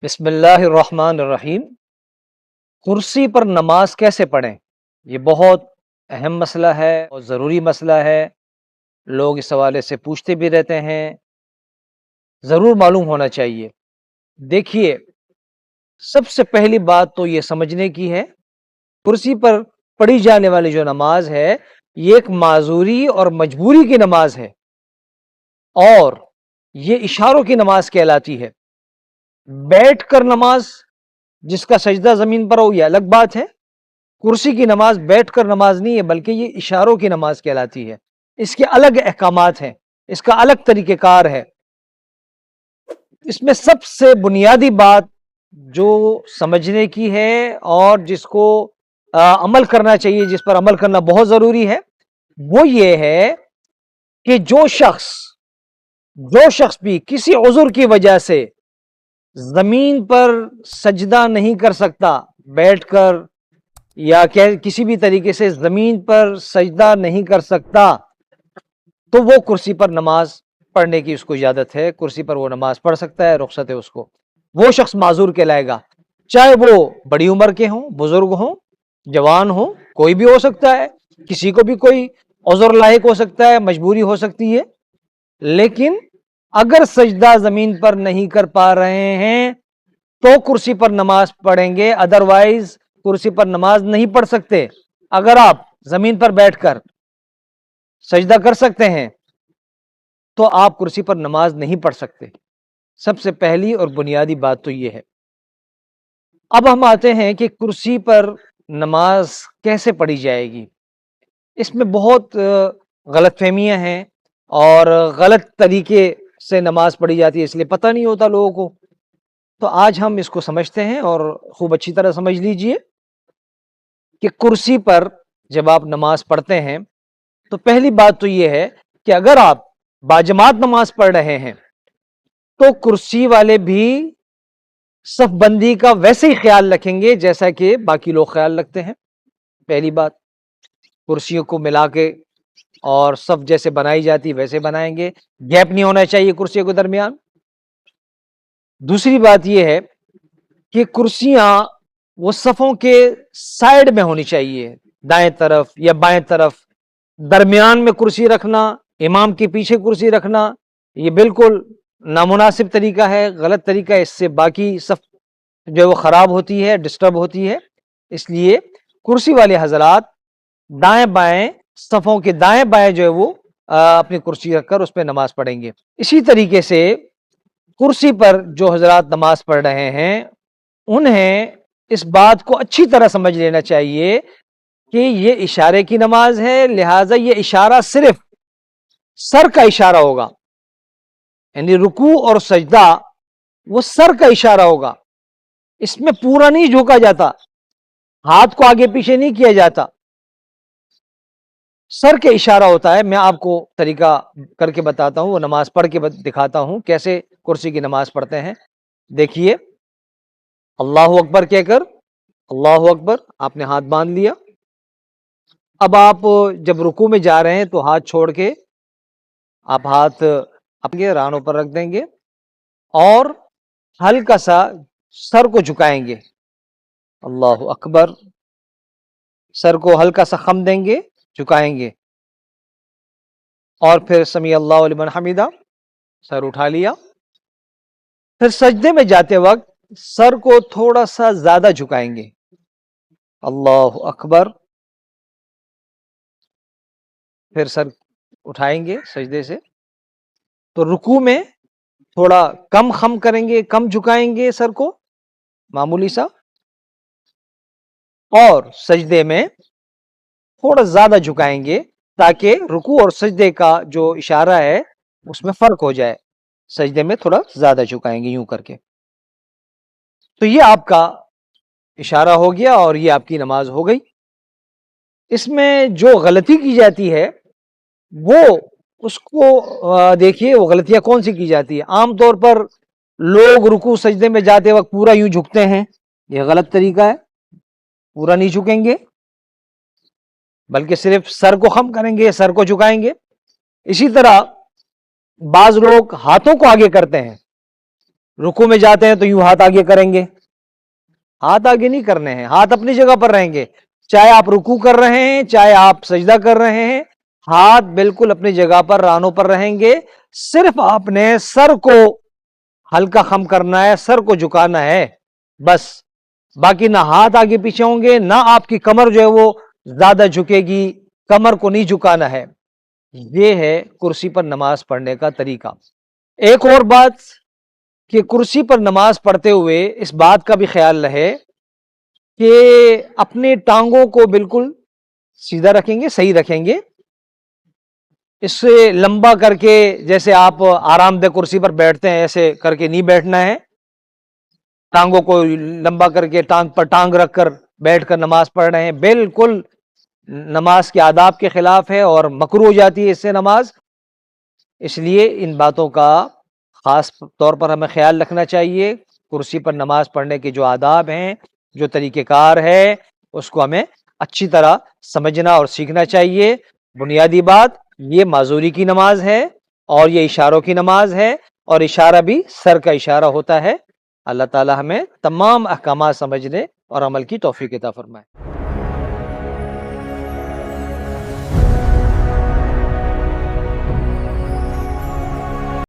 بسم اللہ الرحمن الرحیم۔ کرسی پر نماز کیسے پڑھیں؟ یہ بہت اہم مسئلہ ہے اور ضروری مسئلہ ہے۔ لوگ اس حوالے سے پوچھتے بھی رہتے ہیں، ضرور معلوم ہونا چاہیے۔ دیکھیے، سب سے پہلی بات تو یہ سمجھنے کی ہے، کرسی پر پڑھی جانے والی جو نماز ہے یہ ایک معذوری اور مجبوری کی نماز ہے، اور یہ اشاروں کی نماز کہلاتی ہے۔ بیٹھ کر نماز جس کا سجدہ زمین پر ہو یہ الگ بات ہے۔ کرسی کی نماز بیٹھ کر نماز نہیں ہے، بلکہ یہ اشاروں کی نماز کہلاتی ہے۔ اس کے الگ احکامات ہیں، اس کا الگ طریقہ کار ہے۔ اس میں سب سے بنیادی بات جو سمجھنے کی ہے اور جس کو عمل کرنا چاہیے، جس پر عمل کرنا بہت ضروری ہے، وہ یہ ہے کہ جو شخص بھی کسی عذر کی وجہ سے زمین پر سجدہ نہیں کر سکتا، بیٹھ کر یا کسی بھی طریقے سے زمین پر سجدہ نہیں کر سکتا، تو وہ کرسی پر نماز پڑھنے کی اس کو اجازت ہے۔ کرسی پر وہ نماز پڑھ سکتا ہے، رخصت ہے اس کو۔ وہ شخص معذور کہلائے گا، چاہے وہ بڑی عمر کے ہوں، بزرگ ہوں، جوان ہوں، کوئی بھی ہو سکتا ہے، کسی کو بھی کوئی عذر لاحق ہو سکتا ہے، مجبوری ہو سکتی ہے۔ لیکن اگر سجدہ زمین پر نہیں کر پا رہے ہیں تو کرسی پر نماز پڑھیں گے، ادروائز کرسی پر نماز نہیں پڑھ سکتے۔ اگر آپ زمین پر بیٹھ کر سجدہ کر سکتے ہیں تو آپ کرسی پر نماز نہیں پڑھ سکتے۔ سب سے پہلی اور بنیادی بات تو یہ ہے۔ اب ہم آتے ہیں کہ کرسی پر نماز کیسے پڑھی جائے گی۔ اس میں بہت غلط فہمیاں ہیں اور غلط طریقے سے نماز پڑھی جاتی ہے، اس لیے پتہ نہیں ہوتا لوگوں کو۔ تو آج ہم اس کو سمجھتے ہیں، اور خوب اچھی طرح سمجھ لیجئے کہ کرسی پر جب آپ نماز پڑھتے ہیں تو پہلی بات تو یہ ہے کہ اگر آپ باجماعت نماز پڑھ رہے ہیں تو کرسی والے بھی صف بندی کا ویسے ہی خیال رکھیں گے جیسا کہ باقی لوگ خیال رکھتے ہیں۔ پہلی بات، کرسیوں کو ملا کے اور صف جیسے بنائی جاتی ویسے بنائیں گے، گیپ نہیں ہونا چاہیے کرسیوں کے درمیان۔ دوسری بات یہ ہے کہ کرسیاں وہ صفوں کے سائیڈ میں ہونی چاہیے، دائیں طرف یا بائیں طرف۔ درمیان میں کرسی رکھنا، امام کے پیچھے کرسی رکھنا، یہ بالکل نامناسب طریقہ ہے، غلط طریقہ ہے۔ اس سے باقی صف جو ہے وہ خراب ہوتی ہے، ڈسٹرب ہوتی ہے۔ اس لیے کرسی والے حضرات دائیں بائیں، صفوں کے دائیں بائیں جو ہے وہ اپنی کرسی رکھ کر اس پہ نماز پڑھیں گے۔ اسی طریقے سے کرسی پر جو حضرات نماز پڑھ رہے ہیں انہیں اس بات کو اچھی طرح سمجھ لینا چاہیے کہ یہ اشارے کی نماز ہے، لہٰذا یہ اشارہ صرف سر کا اشارہ ہوگا، یعنی رکوع اور سجدہ وہ سر کا اشارہ ہوگا۔ اس میں پورا نہیں جھکا جاتا، ہاتھ کو آگے پیچھے نہیں کیا جاتا، سر کے اشارہ ہوتا ہے۔ میں آپ کو طریقہ کر کے بتاتا ہوں، وہ نماز پڑھ کے دکھاتا ہوں کیسے کرسی کی نماز پڑھتے ہیں۔ دیکھیے، اللہ اکبر کہہ کر، اللہ اکبر، آپ نے ہاتھ باندھ لیا۔ اب آپ جب رکوع میں جا رہے ہیں تو ہاتھ چھوڑ کے آپ ہاتھ اپنے رانوں پر رکھ دیں گے اور ہلکا سا سر کو جھکائیں گے، اللہ اکبر، سر کو ہلکا سا خم دیں گے، جھکائیں گے، اور پھر سمیع اللہ لمن حمیدہ، سر اٹھا لیا۔ پھر سجدے میں جاتے وقت سر کو تھوڑا سا زیادہ جھکائیں گے، اللہ اکبر، پھر سر اٹھائیں گے سجدے سے۔ تو رکوع میں تھوڑا کم خم کریں گے، کم جھکائیں گے سر کو، معمولی سا، اور سجدے میں تھوڑا زیادہ جھکائیں گے تاکہ رکوع اور سجدے کا جو اشارہ ہے اس میں فرق ہو جائے۔ سجدے میں تھوڑا زیادہ جھکائیں گے یوں کر کے۔ تو یہ آپ کا اشارہ ہو گیا اور یہ آپ کی نماز ہو گئی۔ اس میں جو غلطی کی جاتی ہے وہ اس کو دیکھیے، وہ غلطیاں کون سی کی جاتی ہے۔ عام طور پر لوگ رکوع سجدے میں جاتے وقت پورا یوں جھکتے ہیں، یہ غلط طریقہ ہے۔ پورا نہیں جھکیں گے بلکہ صرف سر کو خم کریں گے، سر کو جھکائیں گے۔ اسی طرح بعض لوگ ہاتھوں کو آگے کرتے ہیں، رکوع میں جاتے ہیں تو یوں ہاتھ آگے کریں گے، ہاتھ آگے نہیں کرنے ہیں، ہاتھ اپنی جگہ پر رہیں گے، چاہے آپ رکوع کر رہے ہیں چاہے آپ سجدہ کر رہے ہیں، ہاتھ بالکل اپنی جگہ پر رانوں پر رہیں گے، صرف آپ نے سر کو ہلکا خم کرنا ہے، سر کو جھکانا ہے بس، باقی نہ ہاتھ آگے پیچھے ہوں گے، نہ آپ کی کمر جو ہے وہ زیادہ جھکے گی، کمر کو نہیں جھکانا ہے۔ یہ ہے کرسی پر نماز پڑھنے کا طریقہ۔ ایک اور بات کہ کرسی پر نماز پڑھتے ہوئے اس بات کا بھی خیال رہے کہ اپنے ٹانگوں کو بالکل سیدھا رکھیں گے، صحیح رکھیں گے، اس سے لمبا کر کے جیسے آپ آرام دہ کرسی پر بیٹھتے ہیں ایسے کر کے نہیں بیٹھنا ہے، ٹانگوں کو لمبا کر کے ٹانگ پر ٹانگ رکھ کر بیٹھ کر نماز پڑھ رہے ہیں، بالکل نماز کے آداب کے خلاف ہے اور مکروہ ہو جاتی ہے اس سے نماز۔ اس لیے ان باتوں کا خاص طور پر ہمیں خیال رکھنا چاہیے، کرسی پر نماز پڑھنے کے جو آداب ہیں، جو طریقہ کار ہے، اس کو ہمیں اچھی طرح سمجھنا اور سیکھنا چاہیے۔ بنیادی بات یہ معذوری کی نماز ہے اور یہ اشاروں کی نماز ہے، اور اشارہ بھی سر کا اشارہ ہوتا ہے۔ اللہ تعالی ہمیں تمام احکامات سمجھنے اور عمل کی توفیق عطا فرمائے۔